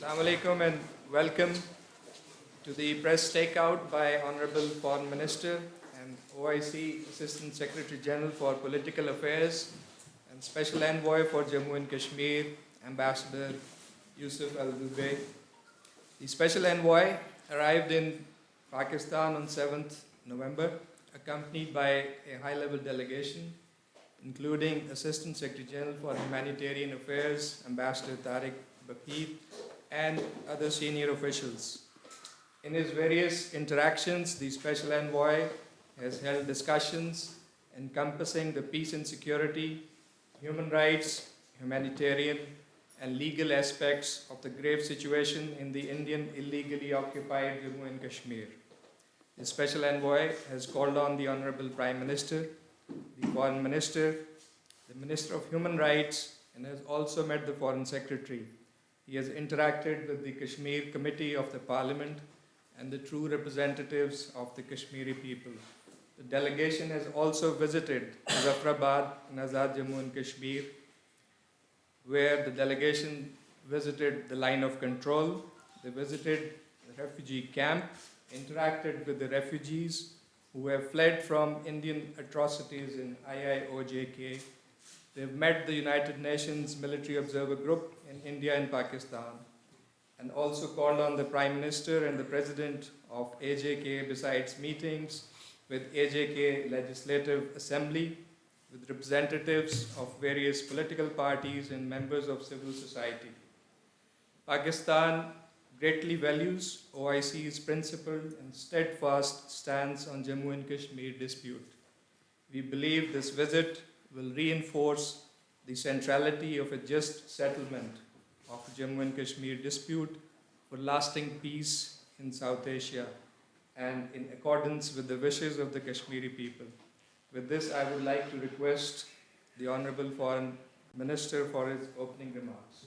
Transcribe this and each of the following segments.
Assalamu alaikum and welcome to the press takeout by Honorable Foreign Minister and OIC Assistant Secretary General for Political Affairs and Special Envoy for Jammu and Kashmir, Ambassador Yusuf Al-Dubey. The Special Envoy arrived in Pakistan on 7th November, accompanied by a high-level delegation, including Assistant Secretary General for Humanitarian Affairs, Ambassador Tariq Bakir, and other senior officials. In his various interactions, the Special Envoy has held discussions encompassing the peace and security, human rights, humanitarian, and legal aspects of the grave situation in the Indian illegally occupied Jammu and Kashmir. The Special Envoy has called on the Honorable Prime Minister, the Foreign Minister, the Minister of Human Rights, and has also met the Foreign Secretary. He has interacted with the Kashmir Committee of the Parliament and the true representatives of the Kashmiri people. The delegation has also visited Muzaffarabad and Azad Jammu and Kashmir, where the delegation visited the line of control. They visited the refugee camp, interacted with the refugees who have fled from Indian atrocities in IIOJK. They've met the United Nations Military Observer Group in India and Pakistan, and also called on the Prime Minister and the President of AJK, besides meetings with AJK Legislative Assembly, with representatives of various political parties and members of civil society. Pakistan greatly values OIC's principled and steadfast stance on Jammu and Kashmir dispute. We believe this visit will reinforce the centrality of a just settlement of the Jammu and Kashmir dispute for lasting peace in South Asia and in accordance with the wishes of the Kashmiri people. With this, I would like to request the Honorable Foreign Minister for his opening remarks.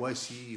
OIC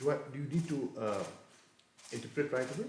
do you need to interpret right away?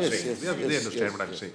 Yes, They understand what I'm saying.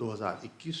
2021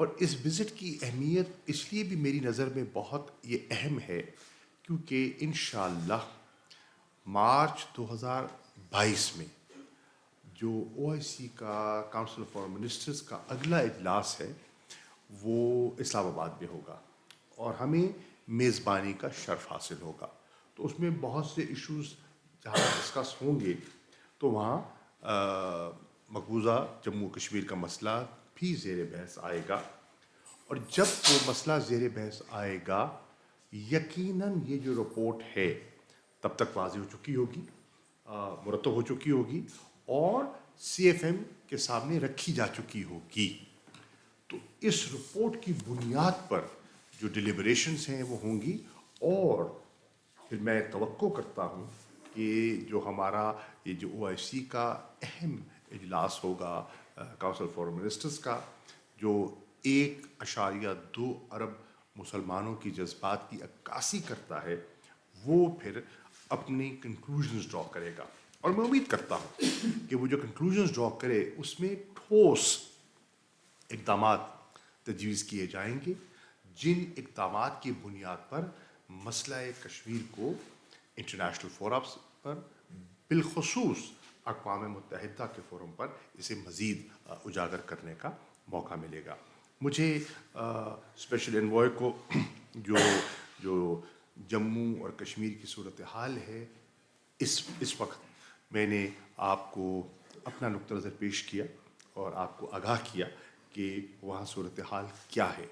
اور اس visit کی اہمیت اس لیے بھی میری نظر میں بہت یہ اہم ہے کیونکہ انشاءاللہ مارچ 2022 میں جو او آئی سی کا کاؤنسل آف فارن منسٹرز کا اگلا اجلاس ہے وہ اسلام آباد میں ہوگا اور ہمیں میزبانی کا شرف حاصل ہوگا. تو اس میں بہت سے ایشوز جہاں ڈسکس ہوں گے تو وہاں مقبوضہ جموں کشمیر کا مسئلہ بھی زیر بحث آئے گا. اور جب وہ مسئلہ زیر بحث آئے گا یقیناً یہ جو رپورٹ ہے تب تک واضح ہو چکی ہوگی, مرتب ہو چکی ہوگی اور سی ایف ایم کے سامنے رکھی جا چکی ہوگی. تو اس رپورٹ کی بنیاد پر جو ڈیلیبریشنز ہیں وہ ہوں گی اور پھر میں توقع کرتا ہوں کہ جو ہمارا یہ جو او آئی سی کا اہم اجلاس ہوگا کاؤنسل فارن منسٹرز کا, جو 1.2 ارب مسلمانوں کی جذبات کی عکاسی کرتا ہے, وہ پھر اپنی کنکلوژنز ڈرا کرے گا. اور میں امید کرتا ہوں کہ وہ جو کنکلوژنز ڈرا کرے اس میں ٹھوس اقدامات تجویز کیے جائیں گے, جن اقدامات کی بنیاد پر مسئلہ کشمیر کو انٹرنیشنل فورمز پر بالخصوص اقوام متحدہ کے فورم پر اسے مزید اجاگر کرنے کا موقع ملے گا. مجھے اسپیشل انوائے کو جو جموں اور کشمیر کی صورتحال ہے اس وقت میں نے آپ کو اپنا نقطہ نظر پیش کیا اور آپ کو آگاہ کیا کہ وہاں صورتحال کیا ہے,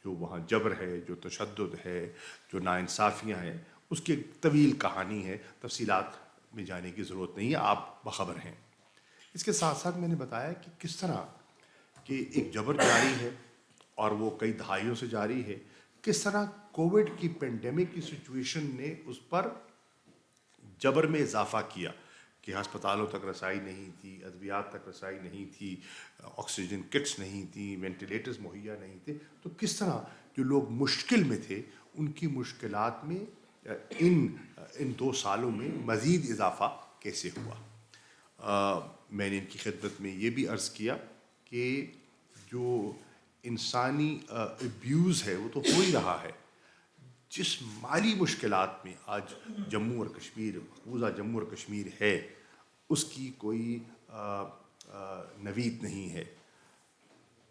جو وہاں جبر ہے, جو تشدد ہے, جو ناانصافیاں ہیں, اس کی ایک طویل کہانی ہے, تفصیلات میں جانے کی ضرورت نہیں ہے, آپ باخبر ہیں. اس کے ساتھ ساتھ میں نے بتایا کہ کس طرح کہ ایک جبر جاری ہے اور وہ کئی دہائیوں سے جاری ہے, کس طرح کووڈ کی پینڈیمک کی سچویشن نے اس پر جبر میں اضافہ کیا کہ ہسپتالوں تک رسائی نہیں تھی, ادویات تک رسائی نہیں تھی, آکسیجن کٹس نہیں تھیں, وینٹیلیٹرز مہیا نہیں تھے. تو کس طرح جو لوگ مشکل میں تھے ان کی مشکلات میں ان 2 سالوں میں مزید اضافہ کیسے ہوا. میں نے ان کی خدمت میں یہ بھی عرض کیا کہ جو انسانی ابیوز ہے وہ تو ہو ہی رہا ہے. جس مالی مشکلات میں آج جموں اور کشمیر, مقبوضہ جموں اور کشمیر ہے, اس کی کوئی نوید نہیں ہے.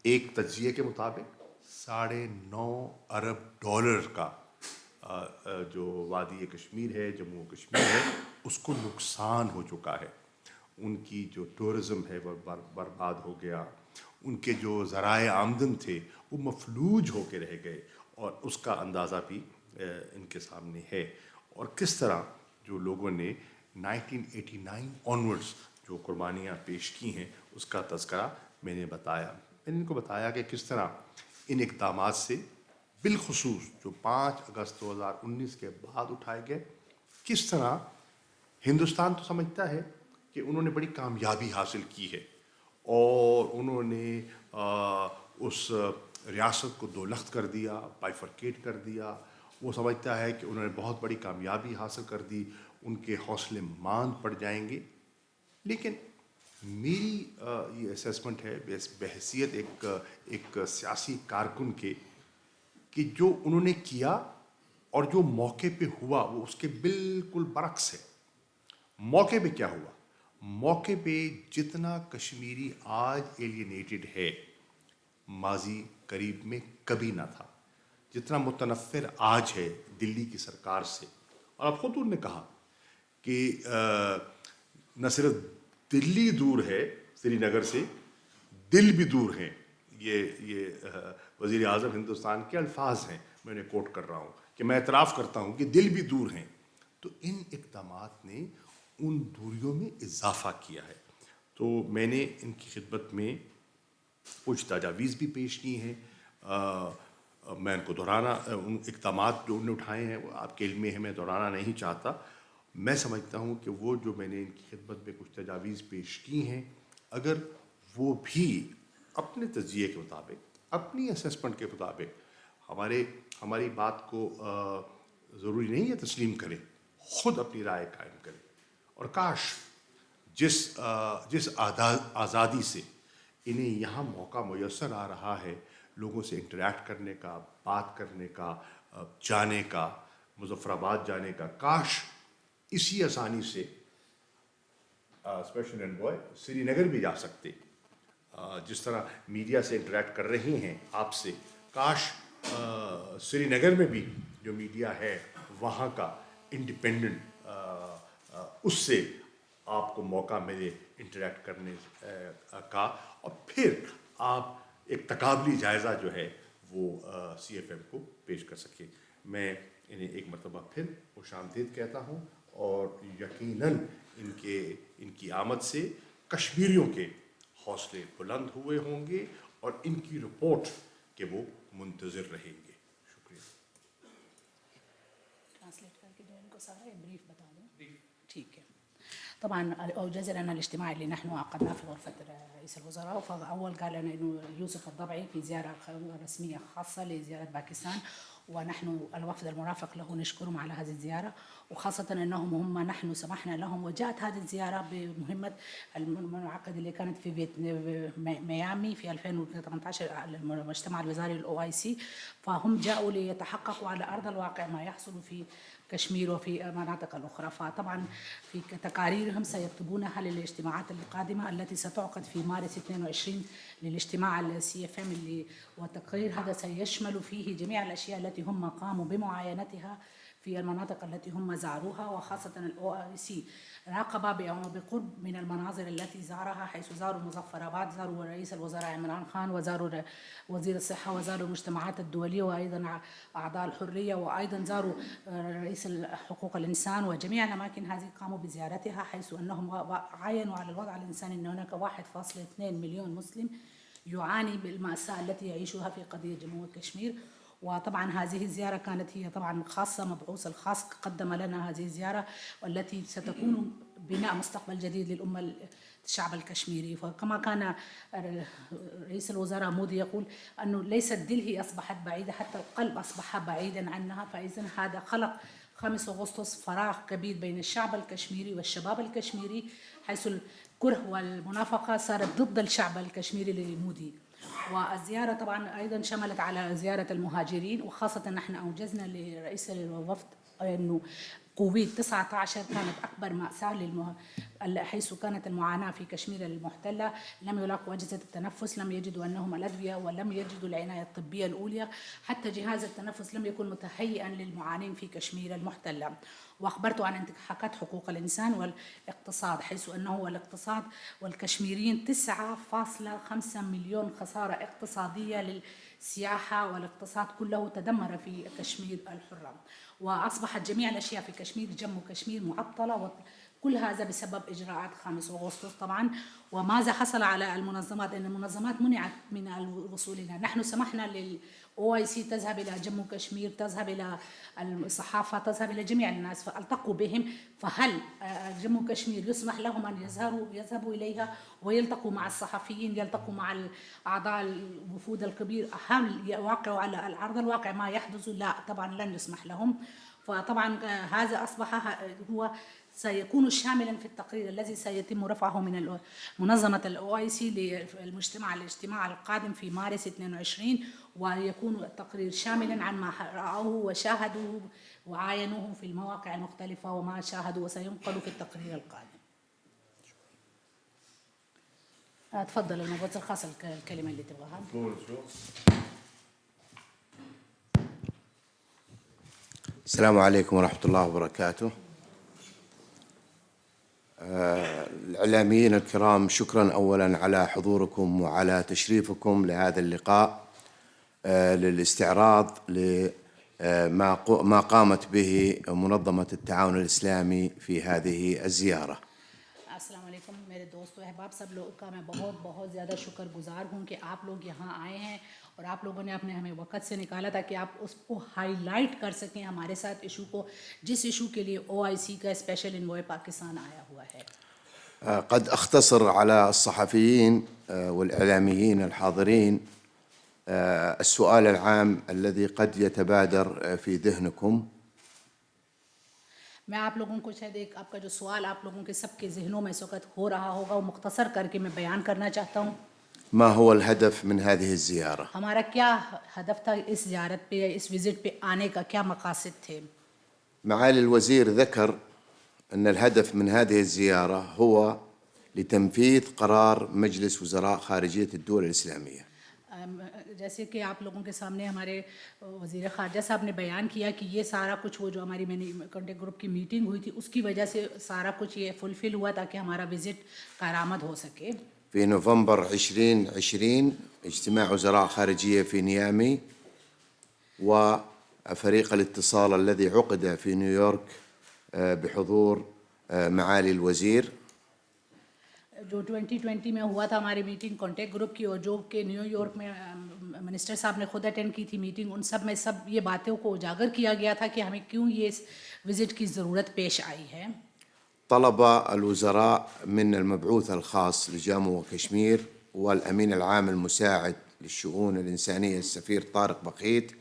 ایک تجزیے کے مطابق $9.5 ارب کا جو وادی کشمیر ہے, جموں و کشمیر ہے, اس کو نقصان ہو چکا ہے. ان کی جو ٹورزم ہے وہ برباد ہو گیا, ان کے جو ذرائع آمدن تھے وہ مفلوج ہو کے رہ گئے, اور اس کا اندازہ بھی ان کے سامنے ہے. اور کس طرح جو لوگوں نے 1989 آنورڈز جو قربانیاں پیش کی ہیں اس کا تذکرہ میں نے بتایا. میں نے ان کو بتایا کہ کس طرح ان اقدامات سے بالخصوص جو 5 اگست 2019 کے بعد اٹھائے گئے, کس طرح ہندوستان تو سمجھتا ہے کہ انہوں نے بڑی کامیابی حاصل کی ہے اور انہوں نے اس ریاست کو 2 لخت کر دیا, بائیفرکیٹ کر دیا. وہ سمجھتا ہے کہ انہوں نے بہت بڑی کامیابی حاصل کر دی, ان کے حوصلے ماند پڑ جائیں گے. لیکن میری یہ اسیسمنٹ ہے بحیثیت ایک سیاسی کارکن کے کہ جو انہوں نے کیا اور جو موقع پہ ہوا وہ اس کے بالکل برعکس ہے. موقع پہ کیا ہوا؟ موقع پہ جتنا کشمیری آج ایلینیٹڈ ہے ماضی قریب میں کبھی نہ تھا. جتنا متنفر آج ہے دلی کی سرکار سے, اور اب خود انہوں نے کہا کہ نہ صرف دلی دور ہے سری نگر سے, دل بھی دور ہیں. یہ وزیر اعظم ہندوستان کے الفاظ ہیں, میں انہیں کوٹ کر رہا ہوں کہ میں اعتراف کرتا ہوں کہ دل بھی دور ہیں. تو ان اقدامات نے ان دوریوں میں اضافہ کیا ہے. تو میں نے ان کی خدمت میں کچھ تجاویز بھی پیش کی ہیں. میں ان کو دہرانا, ان اقدامات جو انہوں نے اٹھائے ہیں وہ آپ کے علم میں ہے, میں دہرانا نہیں چاہتا. میں سمجھتا ہوں کہ وہ جو میں نے ان کی خدمت میں کچھ تجاویز پیش کی ہیں, اگر وہ بھی اپنے تجزیے کے مطابق, اپنی اسیسمنٹ کے مطابق ہماری بات کو ضروری نہیں ہے تسلیم کریں, خود اپنی رائے قائم کریں. اور کاش جس آزادی سے انہیں یہاں موقع میسر آ رہا ہے, لوگوں سے انٹریکٹ کرنے کا, بات کرنے کا, جانے کا, مظفر آباد جانے کا. کاش اسی آسانی سے اسپیشل انوائے سری نگر بھی جا سکتے, جس طرح میڈیا سے انٹریکٹ کر رہی ہیں آپ سے. کاش سری نگر میں بھی جو میڈیا ہے وہاں کا انڈیپینڈنٹ, اس سے آپ کو موقع ملے انٹریکٹ کرنے کا, اور پھر آپ ایک تقابلی جائزہ جو ہے وہ سی ایف ایم کو پیش کر سکیں. میں انہیں ایک مرتبہ پھر خوش آمدید کہتا ہوں, اور یقیناً ان کی آمد سے کشمیریوں کے حوصلے بلند ہوئے ہوں گے, اور ان کی رپورٹ کے وہ منتظر رہیں گے. شکریہ. ٹرانسلیٹ کر کے جو ان کو سارا بریف بتا دوں. ٹھیک ہے. طبعا اوجز لنا الاجتماع اللي نحن عقدناه في غرفه رئيس الوزراء. فاول قال لنا انه يوسف الضبعي في زياره رسميه خاصه لزياره باكستان, ونحن الوفد المرافق له نشكرهم على هذه الزياره, وخاصه انهم نحن سمحنا لهم, وجاءت هذه الزياره بمهمه المنعقد اللي كانت في ميامي في 2018 المجتمع الوزاري الاو اي سي. فهم جاءوا ليتحققوا على ارض الواقع ما يحصل في كشمير وفي المناطق الأخرى. فطبعا في تقاريرهم سيكتبونها للاجتماعات القادمة التي ستعقد في مارس 22 للاجتماع السي اف ام اللي, والتقرير هذا سيشمل فيه جميع الأشياء التي هم قاموا بمعاينتها في المناطق التي هم زاروها, وخاصة الأو آي سي راقب بقرب من المناظر التي زارها, حيث زاروا مظفر آباد, زاروا رئيس الوزراء عمران خان, وزاروا وزير الصحة, وزاروا المجتمعات الدولية, وأيضا أعضاء الحرية, وأيضا زاروا رئيس حقوق الإنسان, وجميع الأماكن هذه قاموا بزيارتها, حيث أنهم عاينوا على الوضع الإنساني أن هناك 1.2 مليون مسلم يعاني بالمأساة التي يعيشها في قضية جمهورية كشمير. وطبعا هذه الزيارة كانت هي طبعا خاصة, مبعوث الخاص قدم لنا هذه الزيارة والتي ستكون بناء مستقبل جديد للأمة الشعب الكشميري. فكما كان رئيس الوزراء مودي يقول أنه ليست دلهي أصبحت بعيدة, حتى القلب أصبح بعيدا عنها. فإذن هذا خلق 5 أغسطس فراغ كبير بين الشعب الكشميري والشباب الكشميري, حيث الكره والمنافقة صارت ضد الشعب الكشميري لمودي. والزيارة طبعا أيضا شملت على زيارة المهاجرين, وخاصة نحن أوجزنا لرئيس الوفد أنه كوفيد 19 كانت أكبر مأساة حيث كانت المعاناة في كشمير المحتلة, لم يلاقوا أجهزة التنفس, لم يجدوا أنهم الأدوية, ولم يجدوا العناية الطبية الأولى, حتى جهاز التنفس لم يكن متهيئا للمعانين في كشمير المحتلة. وأخبرت عن انتهاكات حقوق الإنسان والاقتصاد, حيث أنه الاقتصاد والكشميريين 9.5 مليون خسارة اقتصادية للسياحة, والاقتصاد كله تدمر في كشمير الحرة, وأصبحت جميع الأشياء في كشمير جمو كشمير معطلة, كل هذا بسبب إجراءات 5 أغسطس طبعا. وماذا حصل على المنظمات؟ أن المنظمات منعت من الوصول لنا. نحن سمحنا للأو آي سي تذهب إلى جمو كشمير, تذهب إلى الصحافة, تذهب إلى جميع الناس, فالتقوا بهم. فهل جمو كشمير يسمح لهم أن يذهبوا إليها ويلتقوا مع الصحفيين, يلتقوا مع أعضاء الوفود الكبير؟ هل يواقعوا على أرض الواقع ما يحدث؟ لا, طبعا لن يسمح لهم. فطبعا هذا أصبح هو سيكون شاملا في التقرير الذي سيتم رفعه من منظمة الأو آي سي الاجتماع القادم في مارس 22, ويكون التقرير شاملا عن ما رأوه وشاهدوه وعاينوه في المواقع المختلفة وما شاهدوا, وسينقل في التقرير القادم. تفضل المبعوث الخاص الكلمة اللي تبغاها. السلام عليكم ورحمة الله وبركاته. الإعلاميين الكرام, شكرا أولا على حضوركم وعلى تشريفكم لهذا اللقاء للاستعراض لما قامت به منظمة التعاون الإسلامي في هذه الزيارة. السلام علیکم میرے دوست و احباب, سب لوگوں کا میں بہت بہت زیادہ شکر گزار ہوں کہ آپ لوگ یہاں آئے ہیں, اور آپ لوگوں نے اپنے ہمیں وقت سے نکالا تھا کہ آپ اس کو ہائی لائٹ کر سکیں ہمارے ساتھ ایشو کو, جس ایشو کے لیے او آئی سی کا اسپیشل انوائے پاکستان آیا ہوا ہے. قد أختصر على الصحفيين والإعلاميين الحاضرين السؤال العام الذي قد يتبادر في ذهنكم. میں آپ لوگوں کو شاید ایک آپ کا جو سوال آپ لوگوں کے سب کے ذہنوں میں اس وقت ہو رہا ہوگا وہ مختصر کر کے میں بیان کرنا چاہتا ہوں. ما هو الهدف من هذه الزيارة؟ ہمارا کیا ہدف تھا اس زیارت پہ یا اس وزٹ پہ آنے کا، کیا مقاصد تھے؟ معالي الوزير ذكر أن الهدف من هذه الزيارة هو لتنفيذ قرار مجلس وزراء خارجية الدول الإسلامية. جیسے کہ آپ لوگوں کے سامنے ہمارے وزیر خارجہ صاحب نے بیان کیا کہ یہ سارا کچھ وہ جو ہماری کانٹیکٹ گروپ کی میٹنگ ہوئی تھی اس کی وجہ سے سارا کچھ یہ فلفل ہوا تاکہ ہمارا وزٹ کارآمد ہو سکے. في نوفمبر 2020 اجتماع وزراء خارجية في نيامي وفريق الاتصال الذي عقد في نيويورك بحضور معالي الوزير. جو 2020 میں ہوا تھا ہماری میٹنگ کانٹیکٹ گروپ کی، اور جو کہ نیو یارک میں منسٹر صاحب نے خود اٹینڈ کی تھی میٹنگ، ان سب میں سب یہ باتوں کو اجاگر کیا گیا تھا کہ ہمیں کیوں یہ اس وزٹ کی ضرورت پیش آئی ہے. طلب الوزراء من المبعوث الخاص لجامو وكشمير والأمين العام المساعد للشؤون الإنسانية السفير طارق بخيت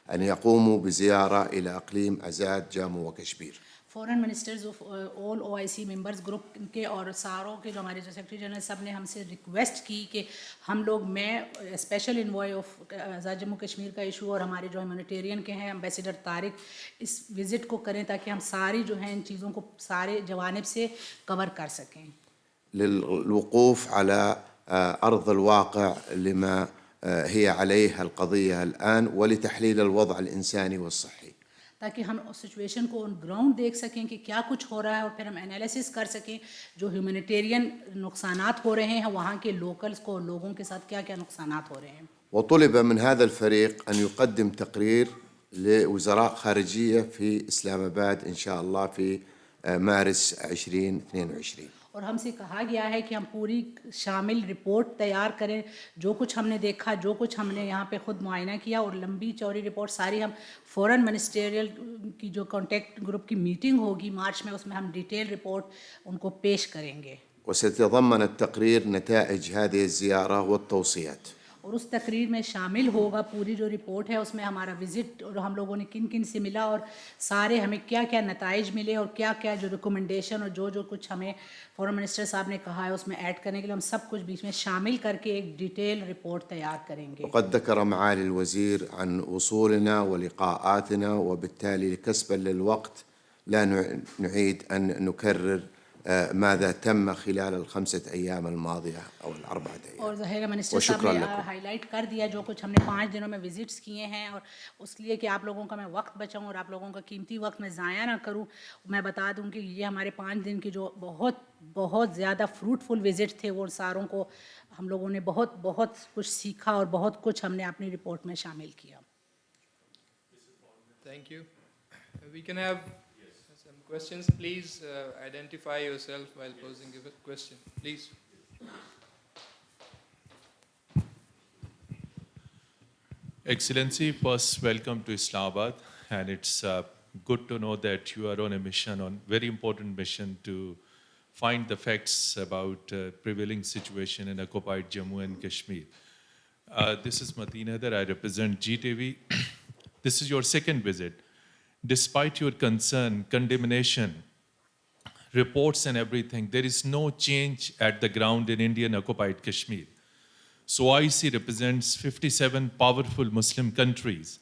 أن يقوموا بزيارة إلى أقليم أزاد جامو وكشمير. Foreign ministers of all O I C members group کے اور ساروں کے جو ہمارے جو سیکرٹری جنرل سب نے ہم سے ریکویسٹ کی کہ ہم لوگ، میں اسپیشل انوائے آف آزاد جموں کشمیر کا ایشو اور ہمارے جو ہیومینیٹیرین کے ہیں امبیسیڈر طارق، اس وزٹ کو کریں تاکہ ہم ساری جو ہیں ان چیزوں کو سارے جوانب سے کور کر سکیں. للوقوف على أرض الواقع لما هي عليه القضية الآن ولتحليل الوضع الإنساني والصحي. تاکہ ہم اس سچویشن کو آن گراؤنڈ دیکھ سکیں کہ کیا کچھ ہو رہا ہے، اور پھر ہم انالیسس کر سکیں جو ہیومینیٹیرین نقصانات ہو رہے ہیں وہاں کے لوکلز کو، لوگوں کے ساتھ کیا کیا نقصانات ہو رہے ہیں. وطلب من هذا الفريق أن يقدم تقرير لوزراء خارجية في إسلام آباد إن شاء الله في مارس 2022. اور ہم سے کہا گیا ہے کہ ہم پوری شامل رپورٹ تیار کریں، جو کچھ ہم نے دیکھا، جو کچھ ہم نے یہاں پہ خود معائنہ کیا، اور لمبی چوڑی رپورٹ ساری ہم فورن منسٹریل کی جو کانٹیکٹ گروپ کی میٹنگ ہوگی مارچ میں، اس میں ہم ڈیٹیل رپورٹ ان کو پیش کریں گے. وسيتضمن التقرير نتائج هذه الزيارة والتوصيات. اور اس تقریر میں شامل ہوگا پوری جو رپورٹ ہے، اس میں ہمارا وزٹ اور ہم لوگوں نے کن کن سے ملا اور سارے ہمیں کیا کیا نتائج ملے اور کیا کیا جو ریکومنڈیشن اور جو کچھ ہمیں فورن منسٹر صاحب نے کہا ہے اس میں ایڈ کرنے کے لیے ہم سب کچھ بیچ میں شامل کر کے ایک ڈیٹیل رپورٹ تیار کریں گے. وقد ذكر معالي الوزير عن وصولنا ولقاءاتنا، وبالتالي كسبا للوقت لا نعيد أن نكرر ماذا تم خلال ال5 أيام الماضية أو ال4 أيام. اور ظاہر منسٹر صاحب نے ہائی لائٹ کر دیا جو کچھ ہم نے 5 دنوں میں وزٹس کیے ہیں، اور اس لیے کہ آپ لوگوں کا میں وقت بچاؤں اور آپ لوگوں کا قیمتی وقت میں ضائع نہ کروں، میں بتا دوں کہ یہ ہمارے 5 دن کی جو بہت بہت زیادہ فروٹفل وزٹ تھے، وہ ساروں کو ہم لوگوں نے بہت بہت کچھ سیکھا اور بہت کچھ ہم نے اپنی رپورٹ میں شامل کیا. Thank you. We can have some questions. Please identify yourself while posing a question. Please. Excellency, first welcome to Islamabad, and it's good to know that you are on a mission, on very important mission to find the facts about prevailing situation in occupied Jammu and Kashmir. This is Mateen Haider. I represent GTV. This is your second visit. Despite your concern, condemnation, reports and everything, there is no change at the ground in Indian occupied Kashmir. So OIC represents 57 powerful Muslim countries.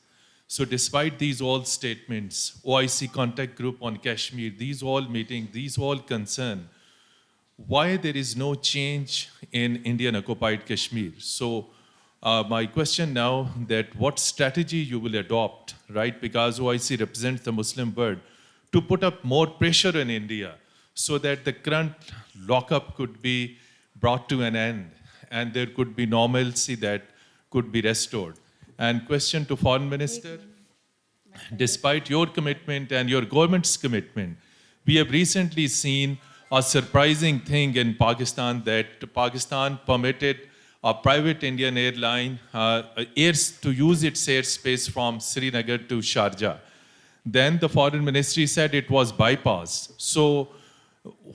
So despite these all statements, OIC contact group on Kashmir, these all meetings, these all concern, why there is no change in Indian occupied Kashmir? So my question now, that what strategy you will adopt, right? Because OIC represents the Muslim world, to put up more pressure on India so that the current lockup could be brought to an end and there could be normalcy that could be restored. And question to Foreign Minister, despite your commitment and your government's commitment, we have recently seen a surprising thing in Pakistan, that Pakistan permitted a private Indian airline to use its airspace from Srinagar to Sharjah. Then the Foreign Ministry said it was bypassed. So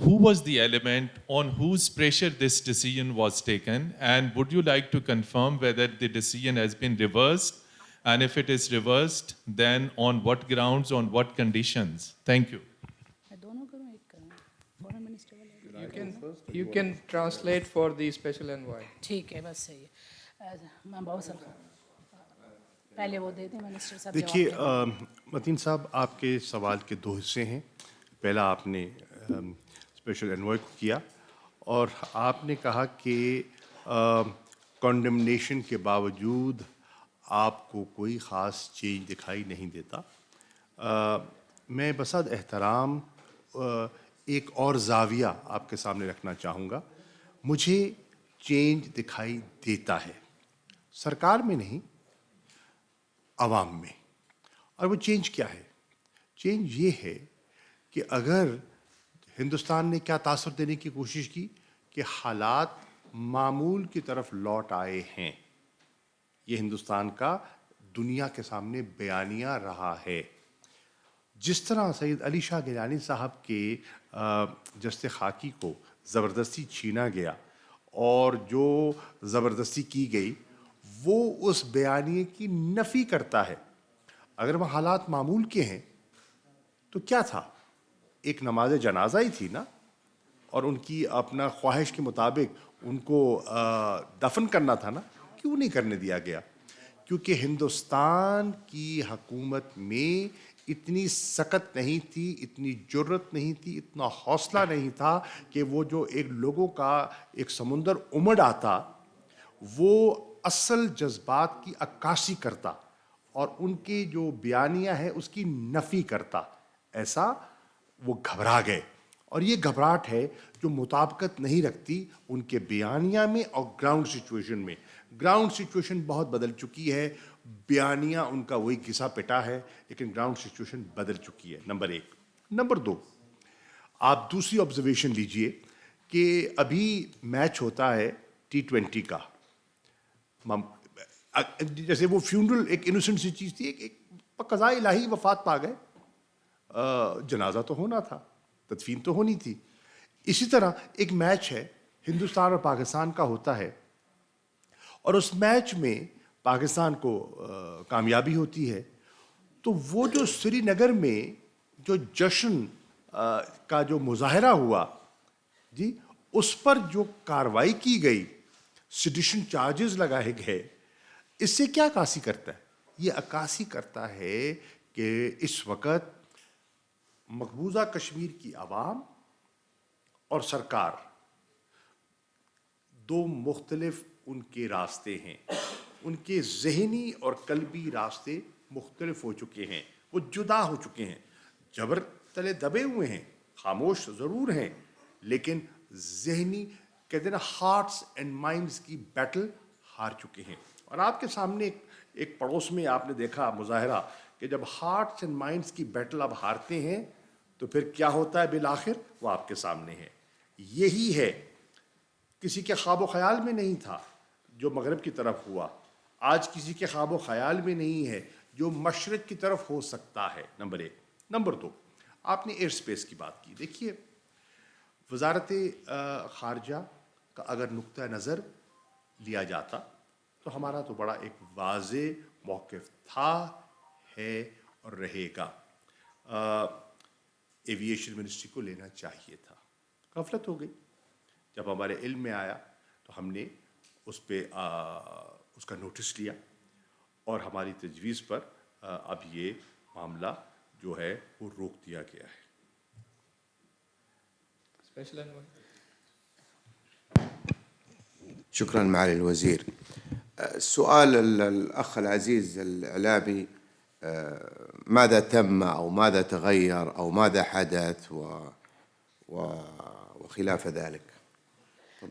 who was the element, on whose pressure this decision was taken, and would you like to confirm whether the decision has been reversed, and if it is reversed, then on what grounds, on what conditions? Thank you. میں دونوں کروں، ایک کروں، فورن minister والا. You can first? You can translate for the special envoy. ٹھیک ہے بس صحیح ہے. میں بہت سر پہلے وہ دے دیں منسٹر صاحب. دیکھیے متین صاحب، آپ کے سوال کے دو حصے ہیں. پہلا آپ نے اسپیشل انوائے کو کیا اور آپ نے کہا کہ کنڈمنیشن کے باوجود آپ کو کوئی خاص چینج دکھائی نہیں دیتا. میں بصد احترام ایک اور زاویہ آپ کے سامنے رکھنا چاہوں گا. مجھے چینج دکھائی دیتا ہے، سرکار میں نہیں، عوام میں. اور وہ چینج کیا ہے؟ چینج یہ ہے کہ اگر ہندوستان نے کیا تاثر دینے کی کوشش کی کہ حالات معمول کی طرف لوٹ آئے ہیں. یہ ہندوستان کا دنیا کے سامنے بیانیہ رہا ہے. جس طرح سید علی شاہ گیلانی صاحب کے جسد خاکی کو زبردستی چھینا گیا اور جو زبردستی کی گئی وہ اس بیانیے کی نفی کرتا ہے. اگر وہ حالات معمول کے ہیں تو کیا تھا؟ ایک نماز جنازہ ہی تھی نا، اور ان کی اپنا خواہش کے مطابق ان کو دفن کرنا تھا نا. کیوں نہیں کرنے دیا گیا؟ کیونکہ ہندوستان کی حکومت میں اتنی سخت نہیں تھی، اتنی جرت نہیں تھی، اتنا حوصلہ نہیں تھا کہ وہ جو ایک لوگوں کا ایک سمندر امڑ آتا وہ اصل جذبات کی عکاسی کرتا اور ان کے جو بیانیہ ہے اس کی نفی کرتا. ایسا وہ گھبرا گئے، اور یہ گھبراہٹ ہے جو مطابقت نہیں رکھتی ان کے بیانیہ میں اور گراؤنڈ سچویشن میں. گراؤنڈ سچویشن بہت بدل چکی ہے، بیانیہ ان کا وہی گھسا پٹا ہے، لیکن گراؤنڈ سچویشن بدل چکی ہے. نمبر ایک. نمبر دو، آپ دوسری آبزرویشن لیجئے کہ ابھی میچ ہوتا ہے T20 کا. جیسے وہ فیونرل ایک انوسنٹ سی چیز تھی، ایک قضاء الہی وفات پا گئے، جنازہ تو ہونا تھا، تدفین تو ہونی تھی. اسی طرح ایک میچ ہے ہندوستان اور پاکستان کا ہوتا ہے، اور اس میچ میں پاکستان کو کامیابی ہوتی ہے، تو وہ جو سری نگر میں جو جشن کا جو مظاہرہ ہوا جی، اس پر جو کارروائی کی گئی، سیڈیشن چارجز لگائے گئے، اس سے کیا عکاسی کرتا ہے؟ یہ عکاسی کرتا ہے کہ اس وقت مقبوضہ کشمیر کی عوام اور سرکار دو مختلف ان کے راستے ہیں. ان کے ذہنی اور قلبی راستے مختلف ہو چکے ہیں، وہ جدا ہو چکے ہیں، جبر تلے دبے ہوئے ہیں، خاموش ضرور ہیں، لیکن ذہنی کہتے ہیں نا ہارٹس اینڈ مائنڈس کی بیٹل ہار چکے ہیں. اور آپ کے سامنے ایک پڑوس میں آپ نے دیکھا مظاہرہ کہ جب ہارٹس اینڈ مائنڈس کی بیٹل اب ہارتے ہیں تو پھر کیا ہوتا ہے بالآخر؟ وہ آپ کے سامنے ہے. یہی ہے، کسی کے خواب و خیال میں نہیں تھا جو مغرب کی طرف ہوا، آج کسی کے خواب و خیال میں نہیں ہے جو مشرق کی طرف ہو سکتا ہے. نمبر ایک. نمبر دو، آپ نے ایئر سپیس کی بات کی. دیکھیے، وزارت خارجہ کا اگر نقطہ نظر لیا جاتا تو ہمارا تو بڑا ایک واضح موقف تھا، ہے اور رہے گا. ایویشن منسٹری کو لینا چاہیے تھا. غفلت ہو گئی. جب ہمارے علم میں آیا تو ہم نے اس پہ اس کا نوٹس لیا اور ہماری تجویز پر اب یہ معاملہ جو ہے وہ روک دیا گیا ہے. Special envoy. شكرا معالي الوزير. سؤال الأخ العزيز الإعلامي، ماذا تم أو ماذا تغير أو ماذا حدث وخلاف ذلك؟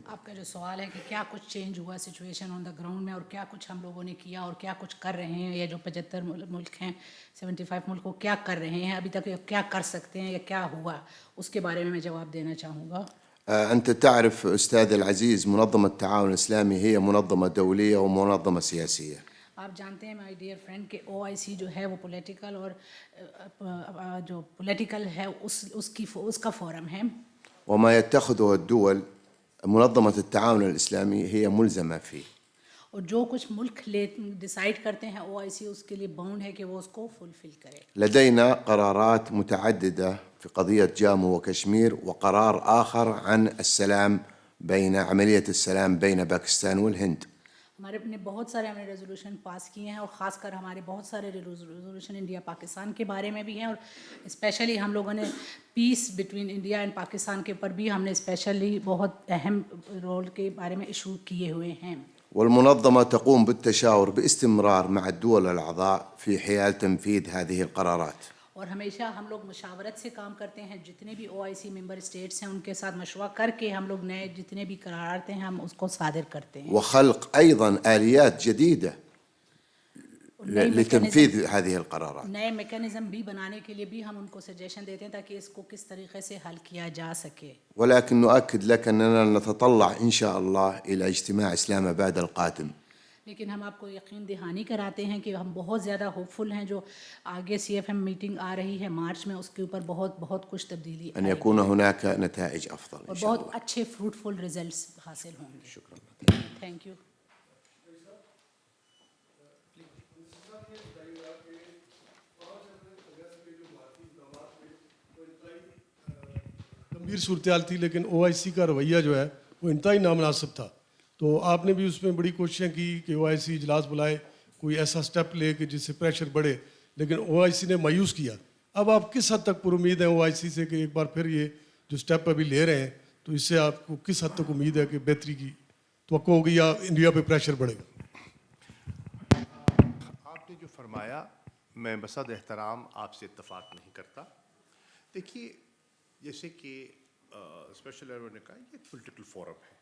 آپ کا جو سوال ہے کہ کیا کچھ چینج ہوا سچویشن آن دا گراؤنڈ میں، اور کیا کچھ ہم لوگوں نے کیا اور کیا کچھ کر رہے ہیں، یا جو 75 ملک ہیں، 75 ملک کو کیا کر رہے ہیں ابھی تک، کیا کر سکتے ہیں یا کیا ہوا، اس کے بارے میں میں جواب دینا چاہوں گا. أنت تعرف أستاذ العزيز منظمة التعاون الإسلامي هي منظمة دولية ومنظمة سياسية. آپ جانتے ہیں مائی ڈیئر فرینڈ کہ OIC جو ہے وہ پولیٹیکل اور جو پولیٹیکل ہے اس کا فورم ہے. وما يتخذه الدول منظمة التعاون الإسلامي هي ملزمة فيه. اور جو کچھ ملک ڈیسائیڈ کرتے ہیں OIC اس کے لیے باؤنڈ ہے کہ وہ اس کو فلفل کرے. لدينا قرارات متعددة في قضية جامو وكشمير وقرار آخر عن السلام بين عملية السلام بين باكستان والهند. ہمارے اپنے بہت سارے ہم نے ریزولوشن پاس کیے ہیں اور خاص کر ہمارے بہت سارے ریزولوشن انڈیا پاکستان کے بارے میں بھی ہیں, اور اسپیشلی ہم لوگوں نے peace between India and Pakistan کے اوپر بھی ہم نے اسپیشلی بہت اہم رول کے بارے میں ایشو کیے ہوئے ہیں. والمنظمة تقوم بالتشاور باستمرار مع الدول الأعضاء في حيال تنفيذ هذه القرارات. اور ہمیشہ ہم لوگ مشاورت سے کام کرتے ہیں, جتنے بھی OIC ممبر اسٹیٹس ہیں ان کے ساتھ مشورہ کر کے ہم لوگ نئے جتنے بھی قرارات ہیں ہم اس کو صادر کرتے ہیں. وخلق أيضا آليات جديدة لتنفيذ هذه القرارات. نئے میکانزم بھی بنانے کے لیے بھی ہم ان کو سجیشن دیتے ہیں تاکہ اس کو کس طریقے سے حل کیا جا سکے. ولكن نؤكد لك أننا نتطلع إن شاء الله إلى اجتماع إسلام آباد القادم. لیکن ہم آپ کو یقین دہانی کراتے ہیں کہ ہم بہت زیادہ ہوپ فل ہیں, جو آگے CFM میٹنگ آ رہی ہے مارچ میں, اس کے اوپر بہت کچھ تبدیلی أن يكون هناك نتائج أفضل اور إن شاء بہت الله. اچھے فروٹفل ریزلٹس حاصل ہوں گے. شكرا. Thank you. گمبھیر صورتحال تھی, لیکن OIC کا رویہ جو ہے وہ انتہائی نامناسب تھا. تو آپ نے بھی اس میں بڑی کوششیں کی کہ OIC اجلاس بلائے, کوئی ایسا سٹیپ لے کہ جس سے پریشر بڑھے, لیکن OIC نے مایوس کیا. اب آپ کس حد تک پر امید ہیں OIC سے کہ ایک بار پھر یہ جو سٹیپ ابھی لے رہے ہیں تو اس سے آپ کو کس حد تک امید ہے کہ بہتری کی توقع ہوگی یا انڈیا پہ پریشر بڑھے گا؟ آپ نے جو فرمایا میں بصد احترام آپ سے اتفاق نہیں کرتا. دیکھیے جیسے کہ اسپیشل ایئر نے کہا یہ پولیٹیکل فورم ہے.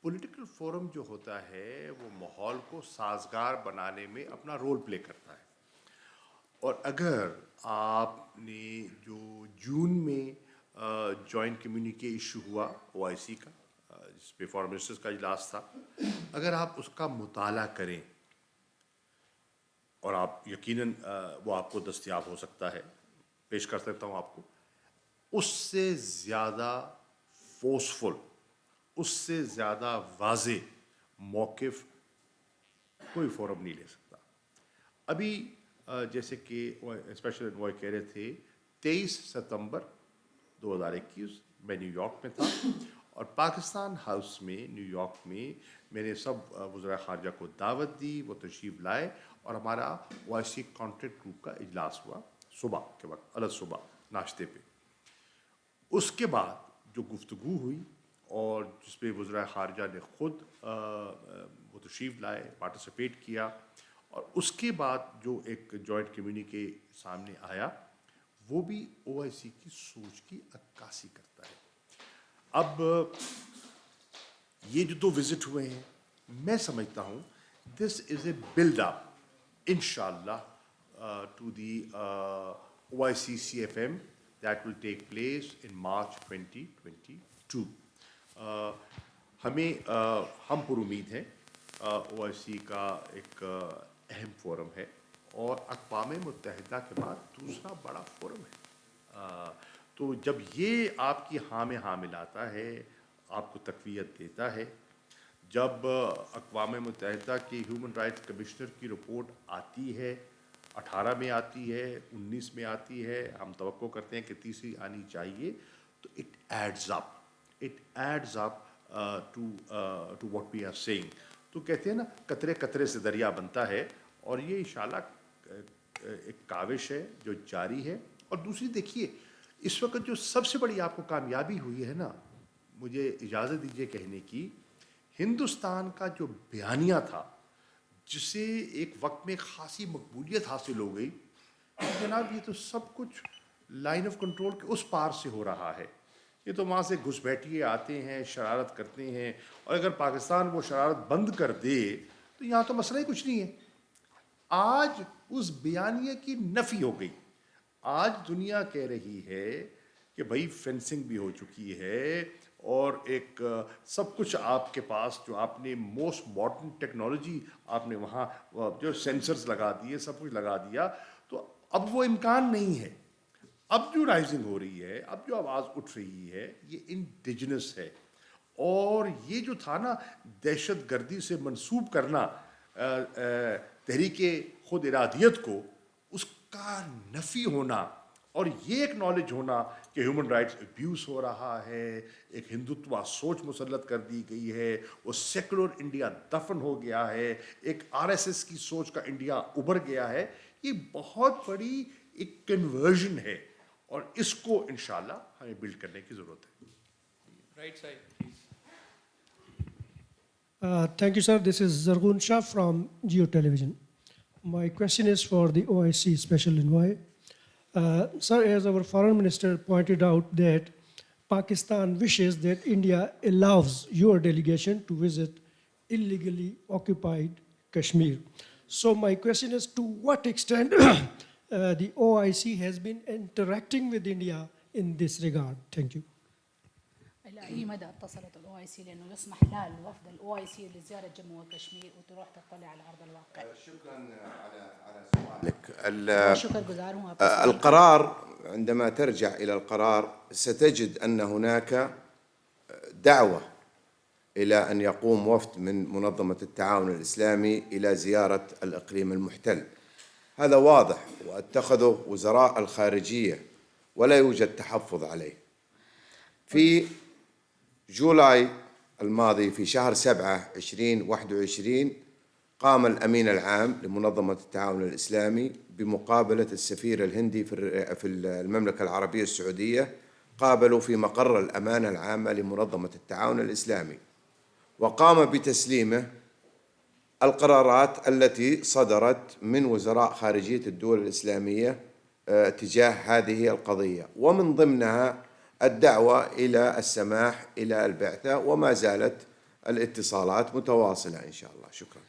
پولیٹیکل فورم جو ہوتا ہے وہ ماحول کو سازگار بنانے میں اپنا رول پلے کرتا ہے. اور اگر آپ نے جو جون میں جوائنٹ کمیونیکے ایشو ہوا OIC کا, جس پہ فارن منسٹرز کا اجلاس تھا, اگر آپ اس کا مطالعہ کریں اور آپ یقیناً وہ آپ کو دستیاب ہو سکتا ہے, پیش کر سکتا ہوں آپ کو, اس سے زیادہ فورسفل, اس سے زیادہ واضح موقف کوئی فورم نہیں لے سکتا. ابھی جیسے کہ اسپیشل انوائے کہہ رہے تھے 23 ستمبر 2021 میں نیو یارک میں تھا, اور پاکستان ہاؤس میں نیو یارک میں نے سب وزراء خارجہ کو دعوت دی, وہ تشریف لائے, اور ہمارا OIC کانٹیکٹ گروپ کا اجلاس ہوا صبح کے وقت, الگ صبح ناشتے پہ. اس کے بعد جو گفتگو ہوئی اور جس پہ وزراء خارجہ نے خود وہ تشریف لائے, پارٹیسپیٹ کیا, اور اس کے بعد جو ایک جوائنٹ کمیونیکے سامنے آیا وہ بھی OIC کی سوچ کی عکاسی کرتا ہے. اب یہ جو 2 وزٹ ہوئے ہیں میں سمجھتا ہوں دس از اے بلڈ اپ انشاءاللہ to the OIC CFM that will take place in March 2022. ہم پر امید ہیں OIC کا ایک اہم فورم ہے اور اقوام متحدہ کے بعد دوسرا بڑا فورم ہے. تو جب یہ آپ کی ہاں میں ہاں ملاتا ہے, آپ کو تقویت دیتا ہے, جب اقوام متحدہ کی ہیومن رائٹس کمشنر کی رپورٹ آتی ہے, 18 میں آتی ہے, 19 میں آتی ہے, ہم توقع کرتے ہیں کہ تیسری آنی چاہیے, تو it adds up to what we are saying. تو کہتے ہیں نا قطرے قطرے سے دریا بنتا ہے, اور یہ انشاءاللہ ایک کاوش ہے جو جاری ہے. اور دوسری دیکھیے اس وقت جو سب سے بڑی آپ کو کامیابی ہوئی ہے نا, مجھے اجازت دیجیے کہنے کی, ہندوستان کا جو بیانیہ تھا جسے ایک وقت میں خاصی مقبولیت حاصل ہو گئی, جناب یہ تو سب کچھ لائن آف کنٹرول کے اس پار سے ہو رہا ہے. یہ تو وہاں سے گھس بیٹھیے آتے ہیں, شرارت کرتے ہیں, اور اگر پاکستان وہ شرارت بند کر دے تو یہاں تو مسئلہ ہی کچھ نہیں ہے. آج اس بیانیے کی نفی ہو گئی. آج دنیا کہہ رہی ہے کہ بھائی فینسنگ بھی ہو چکی ہے, اور ایک سب کچھ آپ کے پاس جو آپ نے موسٹ ماڈرن ٹیکنالوجی آپ نے وہاں جو سینسرز لگا دیے, سب کچھ لگا دیا, تو اب وہ امکان نہیں ہے. اب جو رائزنگ ہو رہی ہے, اب جو آواز اٹھ رہی ہے, یہ انڈیجنس ہے, اور یہ جو تھا نا دہشت گردی سے منسوب کرنا تحریک خود ارادیت کو، اس کا نفی ہونا اور یہ ایک نالج ہونا کہ ہیومن رائٹس ابیوز ہو رہا ہے، ایک ہندوتوا سوچ مسلط کر دی گئی ہے، وہ سیکولر انڈیا دفن ہو گیا ہے، ایک آر ایس ایس کی سوچ کا انڈیا ابھر گیا ہے، یہ بہت بڑی ایک کنورژن ہے اور اس کو انشاءاللہ ہمیں بلڈ کرنے کی ضرورت ہے. Right side, please. Thank you, sir. This is Zargun Shah from Geo Television. My question is for the OIC Special Envoy. Sir, as our Foreign Minister pointed out that Pakistan wishes that India allows your delegation to visit illegally occupied Kashmir. So my question is, to what extent the OIC has been interacting with India in this regard? Thank you. إلى أي مدى اتصلت الأو آي سي لأنه يسمح لها الوفد الأو آي سي لزيارة جمو وكشمير وتروح تطلع على أرض الواقع؟ شكرا على سؤالك. شكر گزار ہوں آپ. القرار عندما ترجع إلى القرار ستجد أن هناك دعوة إلى أن يقوم وفد من منظمة التعاون الإسلامي إلى زيارة الإقليم المحتل. هذا واضح واتخذه وزراء الخارجية ولا يوجد تحفظ عليه. في جولاي الماضي في شهر 7/2021 قام الأمين العام لمنظمة التعاون الإسلامي بمقابلة السفير الهندي في المملكة العربية السعودية، قابلوا في مقر الأمانة العامة لمنظمة التعاون الإسلامي، وقام بتسليمه القرارات التي صدرت من وزراء خارجية الدول الإسلامية تجاه هذه القضية، ومن ضمنها الدعوة إلى السماح إلى البعثة، وما زالت الاتصالات متواصلة إن شاء الله. شكرا.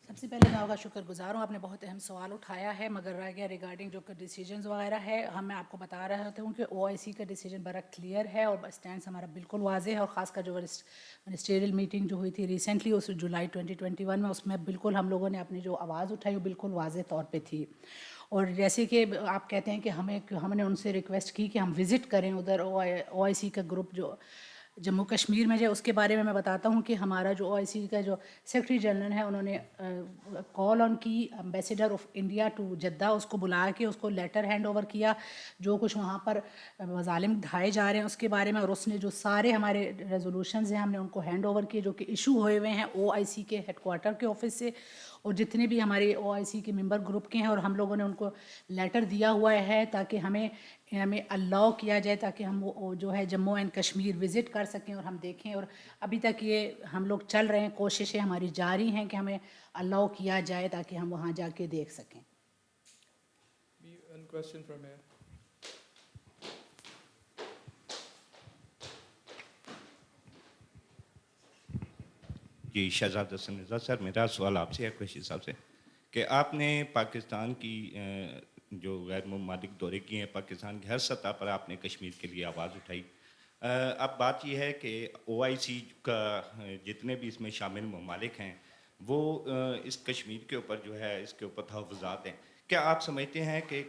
سب سے پہلے میں آپ کا شکر گزار ہوں. آپ نے بہت اہم سوال اٹھایا ہے، مگر رہ گیا ریگارڈنگ جو ڈیسیجنز وغیرہ ہے. میں آپ کو بتا رہا ہوں کہ او آئی سی کا ڈیسیجن بڑا کلیئر ہے اور اسٹینڈس ہمارا بالکل واضح ہے، اور خاص کر جو منسٹریل میٹنگ جو ہوئی تھی ریسنٹلی اس جولائی 2021 میں، اس میں بالکل ہم لوگوں نے اپنی جو آواز اٹھائی وہ بالکل واضح طور پہ تھی. اور جیسے کہ آپ کہتے ہیں کہ ہم نے ان سے ریکویسٹ کی کہ ہم وزٹ کریں ادھر او آئی سی کا گروپ جو جموں کشمیر میں جو، اس کے بارے میں بتاتا ہوں کہ ہمارا جو او آئی سی کا جو سیکرٹری جنرل ہے انہوں نے کال آن کی ambassador of India to Jeddah, اس کو بلا کے اس کو لیٹر ہینڈ اوور کیا جو کچھ وہاں پر مظالم ڈھائے جا رہے ہیں اس کے بارے میں، اور اس نے جو سارے ہمارے ریزولوشنز ہیں ہم نے ان کو ہینڈ اوور کیے جو کہ ایشو ہوئے ہوئے ہیں او آئی سی کے ہیڈ کوارٹر کے آفس سے، اور جتنے بھی ہمارے او آئی سی کے ممبر گروپ کے ہیں، اور ہم لوگوں نے ان کو لیٹر دیا ہوا ہے تاکہ ہمیں الاؤ کیا جائے تاکہ ہم وہ جو ہے جموں اینڈ کشمیر وزٹ کر سکیں اور ہم دیکھیں. اور ابھی تک یہ ہم لوگ چل رہے ہیں، کوششیں ہماری جاری ہیں کہ ہمیں الاؤ کیا جائے تاکہ ہم وہاں جا کے دیکھ سکیں. One question from here. جی شہزاد حسن رضا سر، میرا سوال آپ سے ہے کوشش صاحب سے کہ آپ نے پاکستان کی جو غیر ممالک دورے کیے ہیں، پاکستان کی ہر سطح پر آپ نے کشمیر کے لیے آواز اٹھائی. اب بات یہ ہے کہ او آئی سی کا جتنے بھی اس میں شامل ممالک ہیں وہ اس کشمیر کے اوپر جو ہے اس کے اوپر تحفظات ہیں. کیا آپ سمجھتے ہیں کہ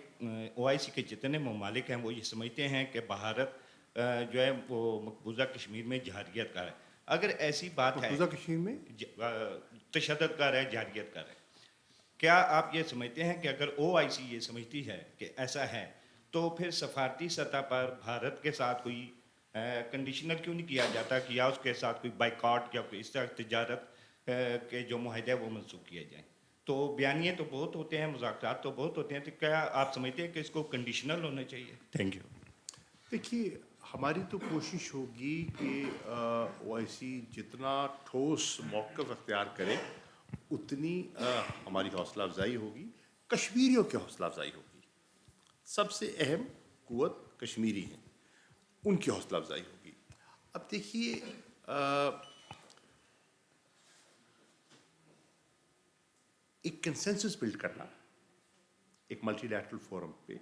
او آئی سی کے جتنے ممالک ہیں وہ یہ سمجھتے ہیں کہ بھارت جو ہے وہ مقبوضہ کشمیر میں جارحیت کار ہے؟ اگر ایسی بات ہے، مقبوضہ کشمیر میں تشدد کار ہے، جارحیت کار ہے، کیا آپ یہ سمجھتے ہیں کہ اگر او آئی سی یہ سمجھتی ہے کہ ایسا ہے تو پھر سفارتی سطح پر بھارت کے ساتھ کوئی کنڈیشنل کیوں نہیں کیا جاتا کہ یا اس کے ساتھ کوئی بائیکاٹ یا کوئی اس طرح تجارت کے جو معاہدے وہ منسوخ کیے جائیں؟ تو بیانیے تو بہت ہوتے ہیں، مذاکرات تو بہت ہوتے ہیں، تو کیا آپ سمجھتے ہیں کہ اس کو کنڈیشنل ہونا چاہیے؟ Thank you. دیکھیے ہماری تو کوشش ہوگی کہ او آئی سی جتنا ٹھوس موقف اختیار کرے اتنی ہماری حوصلہ افزائی ہوگی، کشمیریوں کی حوصلہ افزائی ہوگی. سب سے اہم قوت کشمیری ہیں، ان کی حوصلہ افزائی ہوگی. اب دیکھیے ایک کنسنسس بلڈ کرنا ایک ملٹی لیٹرل فورم پہ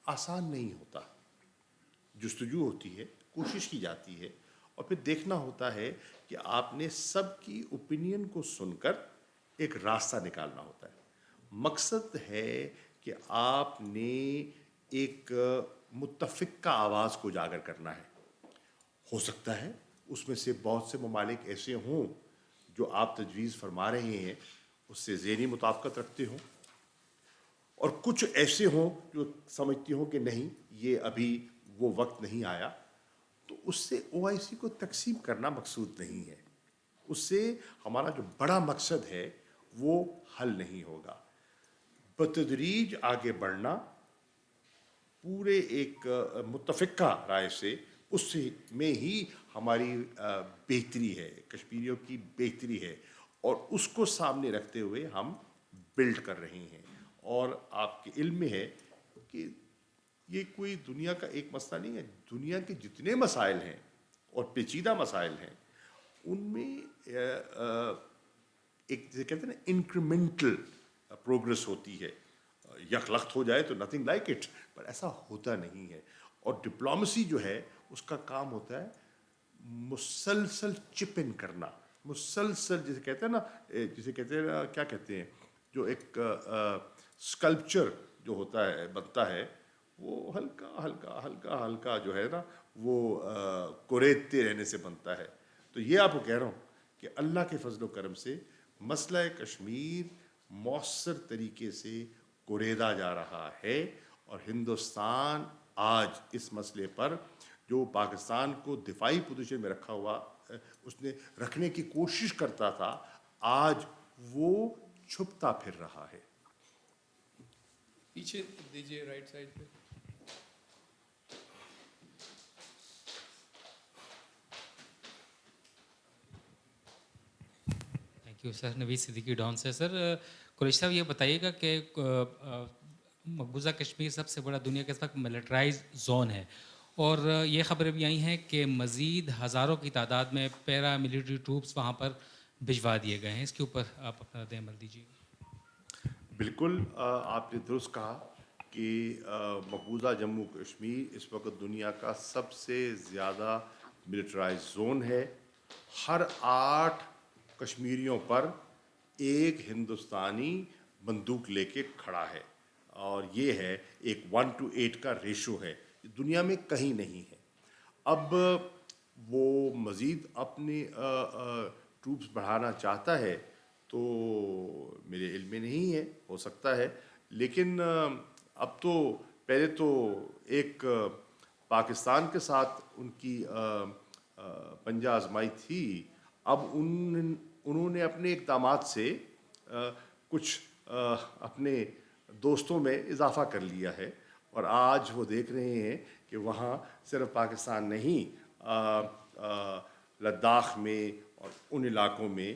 آسان نہیں ہوتا. جستجو ہوتی ہے، کوشش کی جاتی ہے، اور پھر دیکھنا ہوتا ہے کہ آپ نے سب کی اوپینین کو سن کر ایک راستہ نکالنا ہوتا ہے. مقصد ہے کہ آپ نے ایک متفق کا آواز کو اجاگر کرنا ہے. ہو سکتا ہے اس میں سے بہت سے ممالک ایسے ہوں جو آپ تجویز فرما رہے ہیں اس سے ذہنی مطابقت رکھتے ہوں، اور کچھ ایسے ہوں جو سمجھتے ہوں کہ نہیں یہ ابھی وہ وقت نہیں آیا، تو اس سے OIC کو تقسیم کرنا مقصود نہیں ہے. اس سے ہمارا جو بڑا مقصد ہے وہ حل نہیں ہوگا. بتدریج آگے بڑھنا پورے ایک متفقہ رائے سے، اس میں ہی ہماری بہتری ہے، کشمیریوں کی بہتری ہے، اور اس کو سامنے رکھتے ہوئے ہم بلڈ کر رہے ہیں. اور آپ کے علم میں ہے کہ یہ کوئی دنیا کا ایک مسئلہ نہیں ہے. دنیا کے جتنے مسائل ہیں اور پیچیدہ مسائل ہیں ان میں ایک جسے کہتے ہیں نا انکریمنٹل پروگرس ہوتی ہے. یکلخت ہو جائے تو نتھنگ لائک اٹ، پر ایسا ہوتا نہیں ہے. اور ڈپلومسی جو ہے اس کا کام ہوتا ہے مسلسل چپ ان کرنا، مسلسل جسے کہتے ہیں نا، جسے کہتے ہیں کیا کہتے ہیں، جو ایک اسکلپچر جو ہوتا ہے بنتا ہے وہ ہلکا ہلکا ہلکا ہلکا جو ہے نا وہ کوریدتے رہنے سے بنتا ہے. تو یہ آپ کو کہہ رہا ہوں کہ اللہ کے فضل و کرم سے مسئلہ کشمیر مؤثر طریقے سے کوریدا جا رہا ہے، اور ہندوستان آج اس مسئلے پر جو پاکستان کو دفاعی پوزیشن میں رکھا ہوا اس نے رکھنے کی کوشش کرتا تھا، آج وہ چھپتا پھر رہا ہے. پیچھے دیجیے رائٹ سائڈ پہ. Thank you sir. Naveed Siddiqui Dawn سے. سر قریشی صاحب یہ بتائیے گا کہ مقبوضہ کشمیر سب سے بڑا دنیا کے اس وقت ملٹرائز زون ہے، اور یہ خبریں بھی آئی ہیں کہ مزید ہزاروں کی تعداد میں پیرا ملٹری ٹروپس وہاں پر بھجوا دیے گئے ہیں. اس کے اوپر آپ اپنا رد عمل دیجیے. بالکل آپ نے درست کہا کہ مقبوضہ جموں کشمیر اس وقت دنیا کا سب سے زیادہ ملٹرائز زون ہے. ہر 8 کشمیریوں پر ایک ہندوستانی بندوق لے کے کھڑا ہے، اور یہ ہے ایک 1:8 کا ریشو ہے، دنیا میں کہیں نہیں ہے. اب وہ مزید اپنے ٹروپس بڑھانا چاہتا ہے تو میرے علم میں نہیں ہے، ہو سکتا ہے، لیکن اب تو پہلے تو ایک پاکستان کے ساتھ ان کی پنجہ آزمائی تھی. اب انہوں نے اپنے اقدامات سے کچھ اپنے دوستوں میں اضافہ کر لیا ہے، اور آج وہ دیکھ رہے ہیں کہ وہاں صرف پاکستان نہیں، لداخ میں اور ان علاقوں میں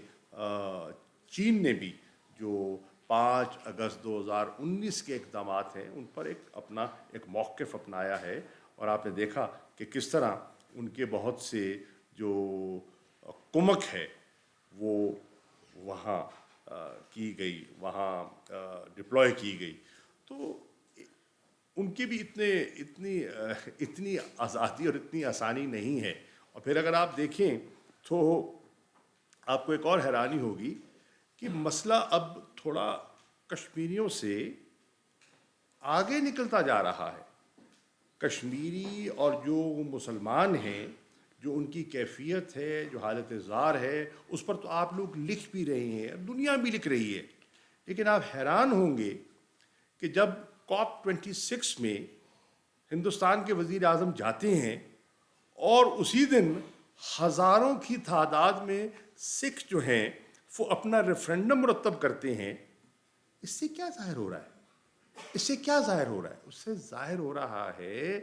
چین نے بھی جو 5 اگست 2019 کے اقدامات ہیں ان پر اپنا ایک موقف اپنایا ہے. اور آپ نے دیکھا کہ کس طرح ان کے بہت سے جو کمک ہے وہ وہاں کی گئی، وہاں ڈپلوائے کی گئی. تو ان کے بھی اتنی آزادی اور اتنی آسانی نہیں ہے. اور پھر اگر آپ دیکھیں تو آپ کو ایک اور حیرانی ہوگی کہ مسئلہ اب تھوڑا کشمیریوں سے آگے نکلتا جا رہا ہے. کشمیری اور جو مسلمان ہیں، جو ان کی کیفیت ہے، جو حالت زار ہے، اس پر تو آپ لوگ لکھ بھی رہے ہیں، دنیا بھی لکھ رہی ہے. لیکن آپ حیران ہوں گے کہ جب COP26 میں ہندوستان کے وزیر اعظم جاتے ہیں اور اسی دن ہزاروں کی تعداد میں سکھ جو ہیں وہ اپنا ریفرینڈم مرتب کرتے ہیں، اس سے کیا ظاہر ہو رہا ہے؟ اس سے کیا ظاہر ہو رہا ہے؟ اس سے ظاہر ہو رہا ہے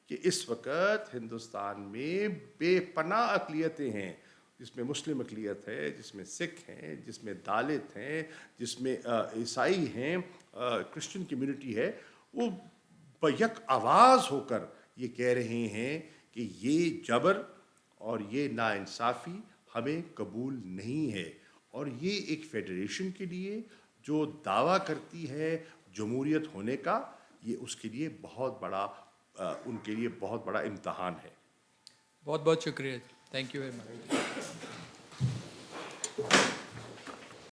کہ اس وقت ہندوستان میں بے پناہ اقلیتیں ہیں، جس میں مسلم اقلیت ہے، جس میں سکھ ہیں، جس میں دالت ہیں، جس میں عیسائی ہیں، کرسچن کمیونٹی ہے. وہ بیک آواز ہو کر یہ کہہ رہے ہیں کہ یہ جبر اور یہ ناانصافی ہمیں قبول نہیں ہے. اور یہ ایک فیڈریشن کے لیے جو دعویٰ کرتی ہے جمہوریت ہونے کا، یہ اس کے لیے بہت بڑا ان کے لیے بہت بڑا امتحان ہے. بہت بہت شکریہ. Thank you very much.